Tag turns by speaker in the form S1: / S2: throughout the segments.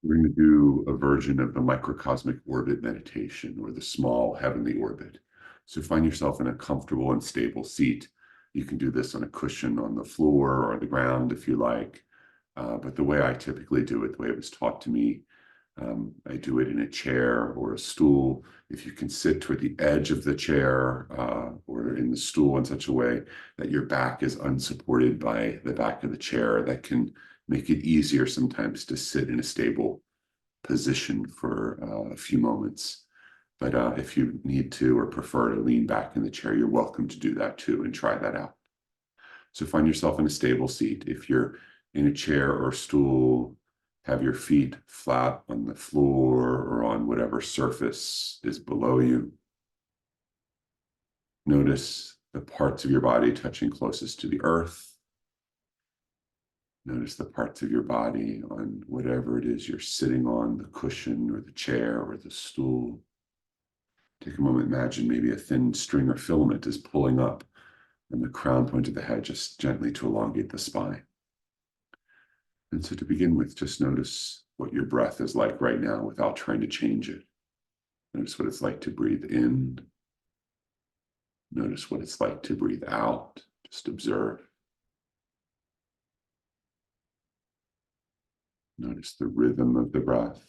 S1: We're going to do a version of the microcosmic orbit meditation, or the small heavenly orbit. So find yourself in a comfortable and stable seat. You can do this on a cushion on the floor or the ground if you like. But the way I typically do it, the way it was taught to me, I do it in a chair or a stool. If you can sit toward the edge of the chair or in the stool in such a way that your back is unsupported by the back of the chair, that can make it easier sometimes to sit in a stable position for a few moments. But if you need to or prefer to lean back in the chair, you're welcome to do that too and try that out. So find yourself in a stable seat. If you're in a chair or stool, have your feet flat on the floor or on whatever surface is below you. Notice the parts of your body touching closest to the earth. Notice the parts of your body on whatever it is you're sitting on, the cushion or the chair or the stool. Take a moment, imagine maybe a thin string or filament is pulling up and the crown point of the head, just gently to elongate the spine. And so to begin with, just notice what your breath is like right now without trying to change it. Notice what it's like to breathe in. Notice what it's like to breathe out. Just observe. Notice the rhythm of the breath.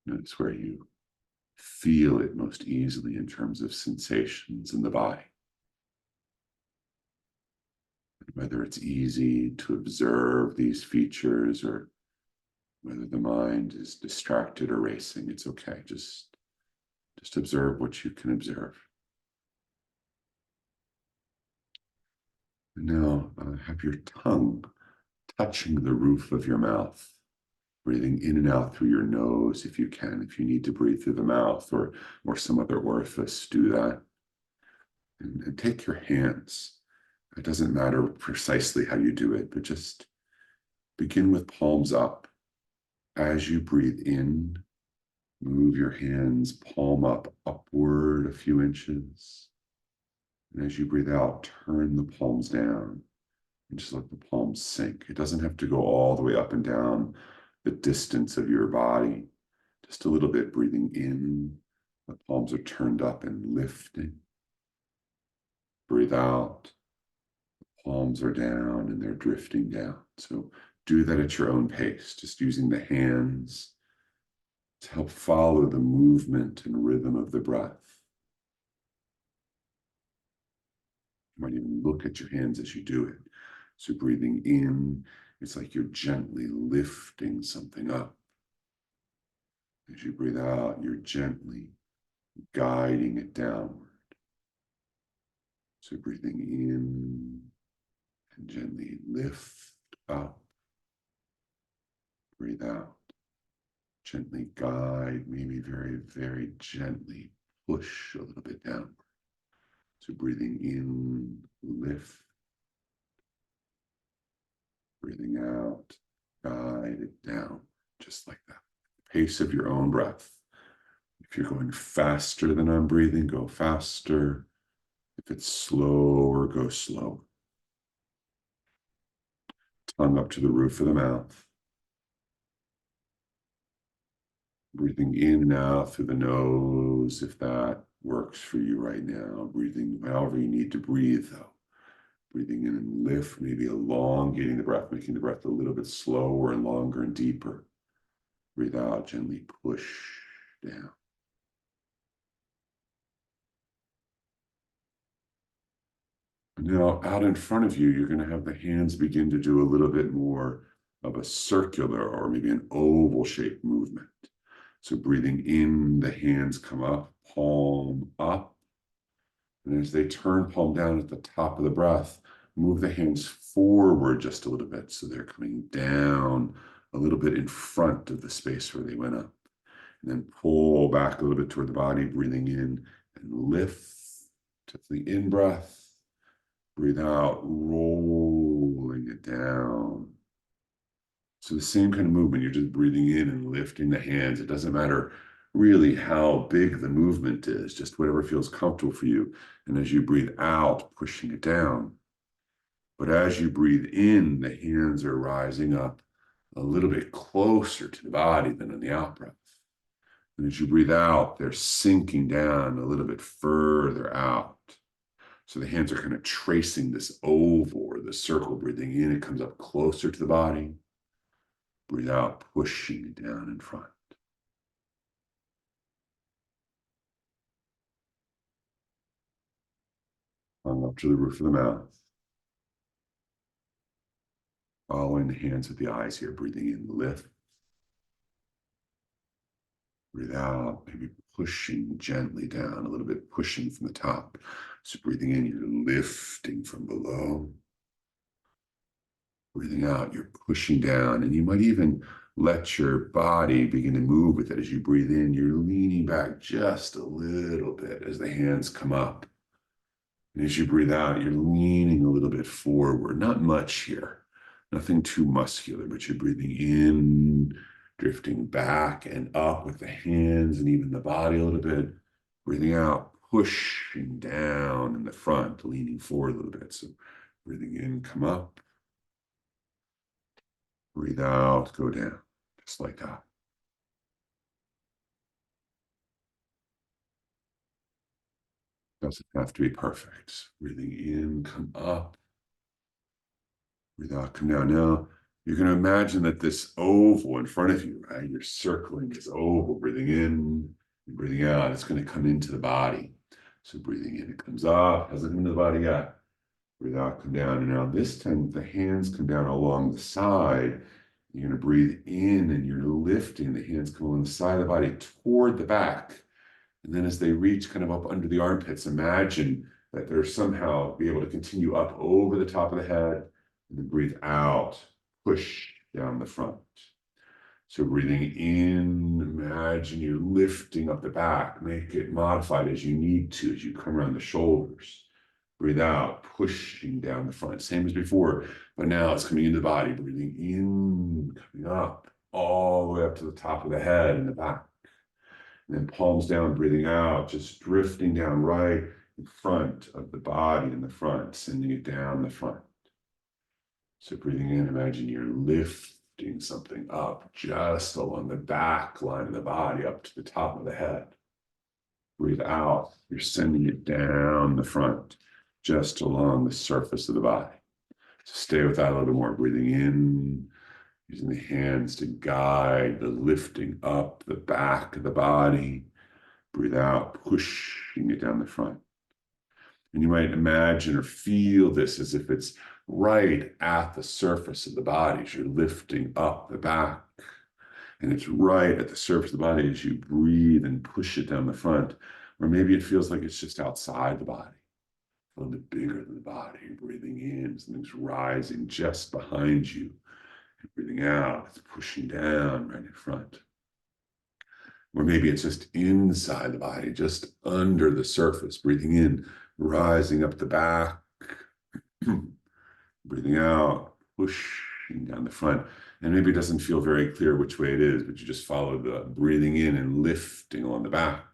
S1: Notice where you feel it most easily in terms of sensations in the body. Whether it's easy to observe these features or whether the mind is distracted or racing, it's okay. Just observe what you can observe. And now have your tongue touching the roof of your mouth, breathing in and out through your nose if you can. If you need to breathe through the mouth or some other orifice, do that. And take your hands. It doesn't matter precisely how you do it, but just begin with palms up. As you breathe in, move your hands palm up, upward a few inches. And as you breathe out, turn the palms down and just let the palms sink. It doesn't have to go all the way up and down the distance of your body. Just a little bit, breathing in, the palms are turned up and lifting. Breathe out, the palms are down and they're drifting down. So do that at your own pace, just using the hands to help follow the movement and rhythm of the breath. You might even look at your hands as you do it. So breathing in, it's like you're gently lifting something up. As you breathe out, you're gently guiding it downward. So breathing in and gently lift up. Breathe out. Gently guide, maybe very, very gently push a little bit downward. So breathing in, lift. Breathing out, guide it down, just like that. Pace of your own breath. If you're going faster than I'm breathing, go faster. If it's slower, go slower. Tongue up to the roof of the mouth. Breathing in and out through the nose, if that works for you right now. Breathing however you need to breathe, though. Breathing in and lift, maybe elongating the breath, making the breath a little bit slower and longer and deeper. Breathe out, gently push down. Now, out in front of you, you're going to have the hands begin to do a little bit more of a circular or maybe an oval shaped movement. So breathing in, the hands come up, palm up. And as they turn palm down at the top of the breath, move the hands forward just a little bit. So they're coming down a little bit in front of the space where they went up. And then pull back a little bit toward the body, breathing in and lift to the in-breath. Breathe out, rolling it down. So the same kind of movement, you're just breathing in and lifting the hands. It doesn't matter really how big the movement is, just whatever feels comfortable for you. And as you breathe out, pushing it down. But as you breathe in, the hands are rising up a little bit closer to the body than on the out breath. And as you breathe out, they're sinking down a little bit further out. So the hands are kind of tracing this oval or the circle. Breathing in, it comes up closer to the body. Breathe out, pushing it down in front. Tongue up to the roof of the mouth. Following the hands with the eyes here. Breathing in, lift. Breathe out, maybe pushing gently down, a little bit pushing from the top. So breathing in, you're lifting from below. Breathing out, you're pushing down, and you might even let your body begin to move with it. As you breathe in, you're leaning back just a little bit as the hands come up. And as you breathe out, you're leaning a little bit forward, not much here, nothing too muscular, but you're breathing in, drifting back and up with the hands and even the body a little bit. Breathing out, pushing down in the front, leaning forward a little bit. So breathing in, come up. Breathe out, go down, just like that. Doesn't have to be perfect. Breathing in, come up. Breathe out, come down. Now, you're going to imagine that this oval in front of you, right? You're circling this oval, breathing in and breathing out. It's going to come into the body. So breathing in, it comes up, hasn't come into the body yet. Breathe out, come down. And now this time, the hands come down along the side. You're going to breathe in and you're lifting. The hands come along the side of the body toward the back. And then as they reach kind of up under the armpits, imagine that they're somehow be able to continue up over the top of the head. And then breathe out, push down the front. So breathing in, imagine you're lifting up the back. Make it modified as you need to, as you come around the shoulders. Breathe out, pushing down the front. Same as before, but now it's coming into the body. Breathing in, coming up, all the way up to the top of the head and the back. And then palms down, breathing out, just drifting down right in front of the body in the front, sending it down the front. So breathing in, imagine you're lifting something up just along the back line of the body up to the top of the head. Breathe out, you're sending it down the front, just along the surface of the body. So stay with that a little bit more. Breathing in, using the hands to guide the lifting up the back of the body. Breathe out, pushing it down the front. And you might imagine or feel this as if it's right at the surface of the body as you're lifting up the back. And it's right at the surface of the body as you breathe and push it down the front. Or maybe it feels like it's just outside the body, a little bit bigger than the body. You're breathing in, something's rising just behind you. And breathing out, it's pushing down right in front. Or maybe it's just inside the body, just under the surface, breathing in, rising up the back, breathing out, pushing down the front. And maybe it doesn't feel very clear which way it is, but you just follow the breathing in and lifting along the back.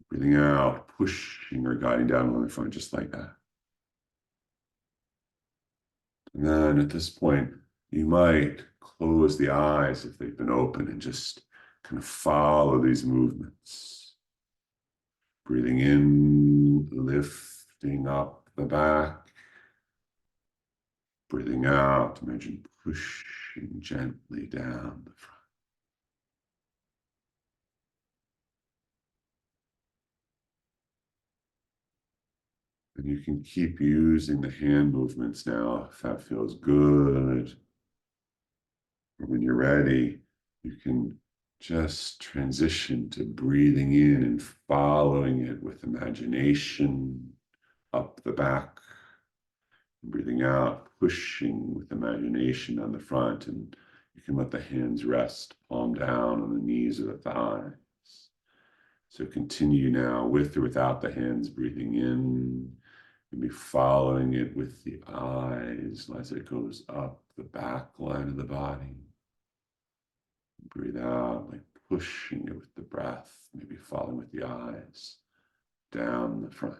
S1: Breathing out, pushing or guiding down along the front, just like that. And then at this point, you might close the eyes if they've been open and just kind of follow these movements. Breathing in, lifting up the back. Breathing out, imagine pushing gently down the front. And you can keep using the hand movements now if that feels good. Or when you're ready, you can just transition to breathing in and following it with imagination up the back. Breathing out, pushing with imagination on the front, and you can let the hands rest, palm down on the knees or the thighs. So continue now with or without the hands, breathing in, and be following it with the eyes as it goes up the back line of the body. Breathe out, like pushing it with the breath, maybe following with the eyes down the front.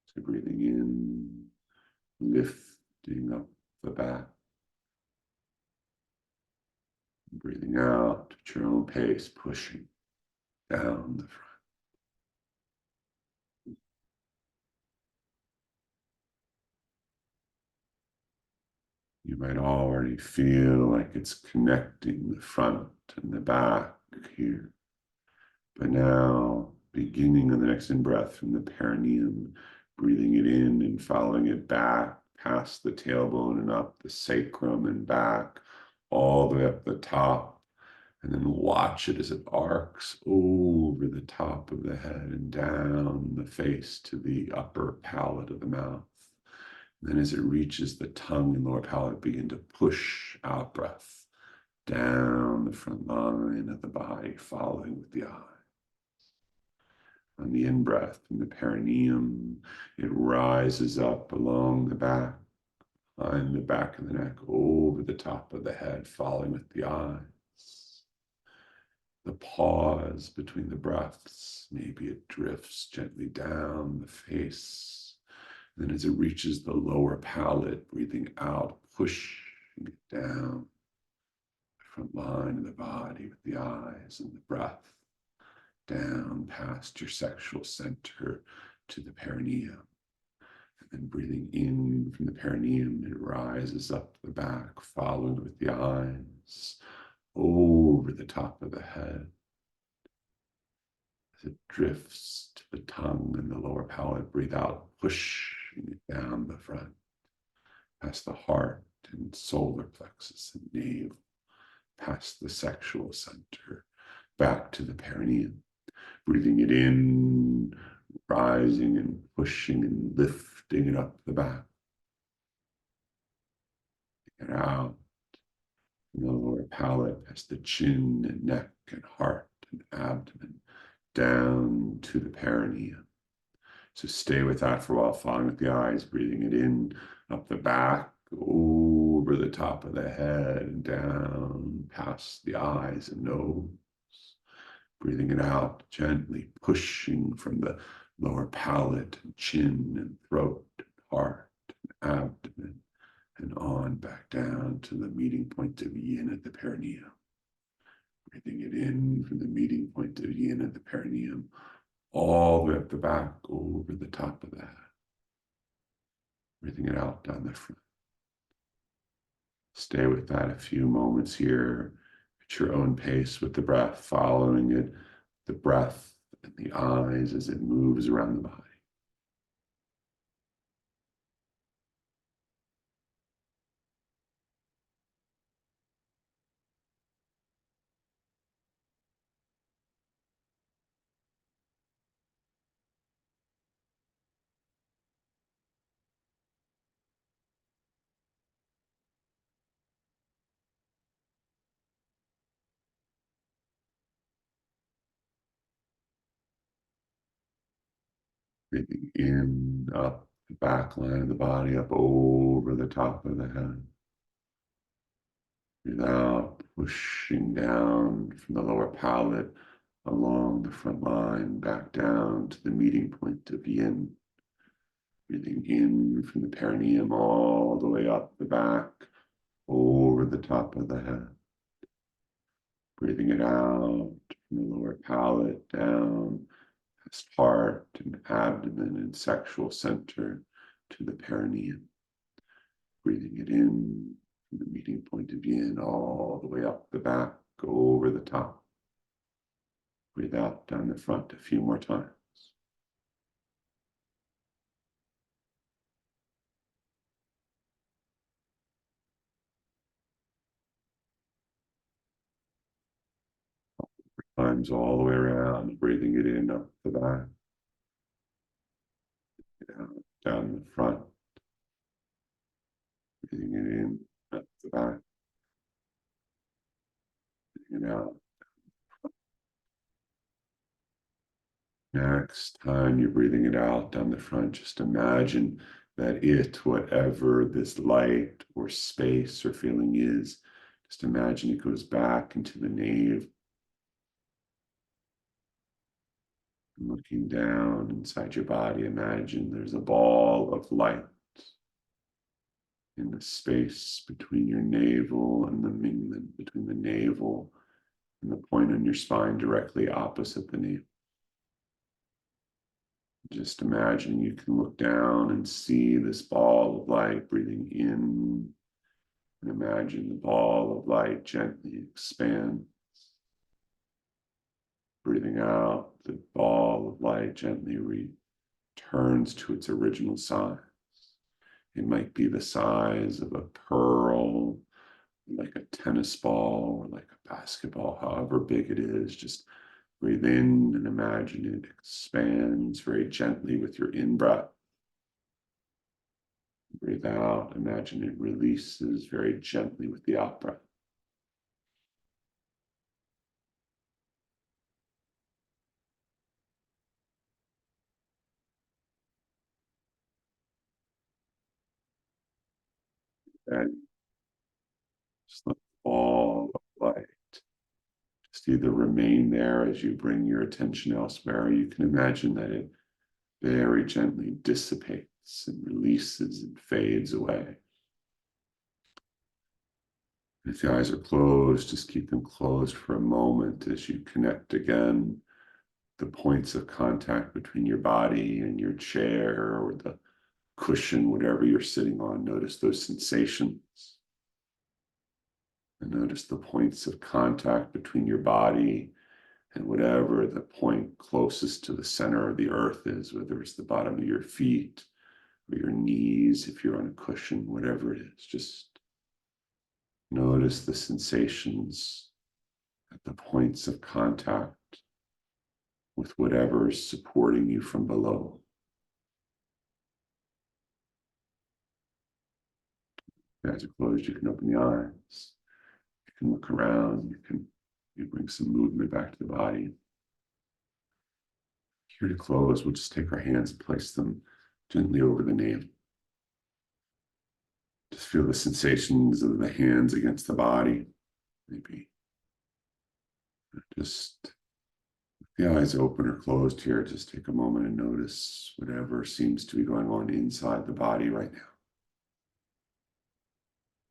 S1: So breathing in, lifting up the back, Breathing out at your own pace, pushing down the front. You might already feel like it's connecting the front and the back here. But now, beginning on the next in-breath from the perineum, breathing it in and following it back past the tailbone and up the sacrum and back, all the way up the top. And then watch it as it arcs over the top of the head and down the face to the upper palate of the mouth. And then as it reaches the tongue and lower palate, begin to push out breath down the front line of the body, following with the eye. On the in-breath from the perineum, it rises up along the back, behind the back of the neck, over the top of the head, following with the eyes. The pause between the breaths, maybe it drifts gently down the face. Then as it reaches the lower palate, breathing out, pushing it down the front line of the body with the eyes and the breath, down past your sexual center to the perineum. And then breathing in from the perineum, it rises up the back, followed with the eyes, over the top of the head. As it drifts to the tongue and the lower palate, breathe out, pushing it down the front, past the heart and solar plexus and navel, past the sexual center, back to the perineum. Breathing it in, rising and pushing and lifting it up the back. Take it out from the lower palate past the chin and neck and heart and abdomen, down to the perineum. So stay with that for a while, following with the eyes, breathing it in, up the back, over the top of the head, and down past the eyes and nose. Breathing it out, gently pushing from the lower palate and chin and throat and heart and abdomen, and on back down to the meeting point of yin at the perineum. Breathing it in from the meeting point of yin at the perineum, all the way up the back, over the top of that. Breathing it out down the front. Stay with that a few moments here at your own pace with the breath, following it, the breath and the eyes as it moves around the body. Breathing in, up the back line of the body, up over the top of the head. Breathe out, pushing down from the lower palate, along the front line, back down to the meeting point of yin. Breathing in from the perineum all the way up the back, over the top of the head. Breathing it out from the lower palate, down past heart and abdomen and sexual center to the perineum. Breathing it in from the meeting point of yin all the way up the back, over the top. Breathe out down the front a few more times. Times all the way around, breathing it in up the back, down the front, breathing it in up the back, breathing it out. Next time you're breathing it out down the front, just imagine that whatever this light or space or feeling is, just imagine it goes back into the navel. Looking down inside your body, imagine there's a ball of light. in the space between your navel and the mingmen, between the navel and the point on your spine directly opposite the navel. Just imagine you can look down and see this ball of light breathing in, and imagine the ball of light gently expand. Breathing out, the ball of light gently returns to its original size. It might be the size of a pearl, like a tennis ball, or like a basketball, however big it is. Just breathe in and imagine it expands very gently with your in-breath. Breathe out, imagine it releases very gently with the out-breath. And just let the ball of light just either remain there as you bring your attention elsewhere. You can imagine that it very gently dissipates and releases and fades away. If the eyes are closed, just keep them closed for a moment as you connect again the points of contact between your body and your chair or the cushion, whatever you're sitting on. Notice those sensations. And notice the points of contact between your body and whatever the point closest to the center of the earth is, whether it's the bottom of your feet or your knees, if you're on a cushion, whatever it is. Just notice the sensations at the points of contact with whatever is supporting you from below. If your eyes are closed, you can open the eyes. You can look around. You bring some movement back to the body. Here to close, we'll just take our hands and place them gently over the navel. Just feel the sensations of the hands against the body. Maybe just with the eyes open or closed here, just take a moment and notice whatever seems to be going on inside the body right now.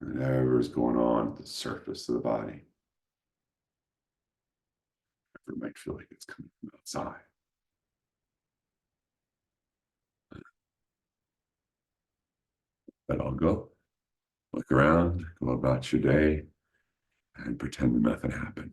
S1: Whatever is going on at the surface of the body. It might feel like it's coming from outside. Let all go. Look around, go about your day, and pretend that nothing happened.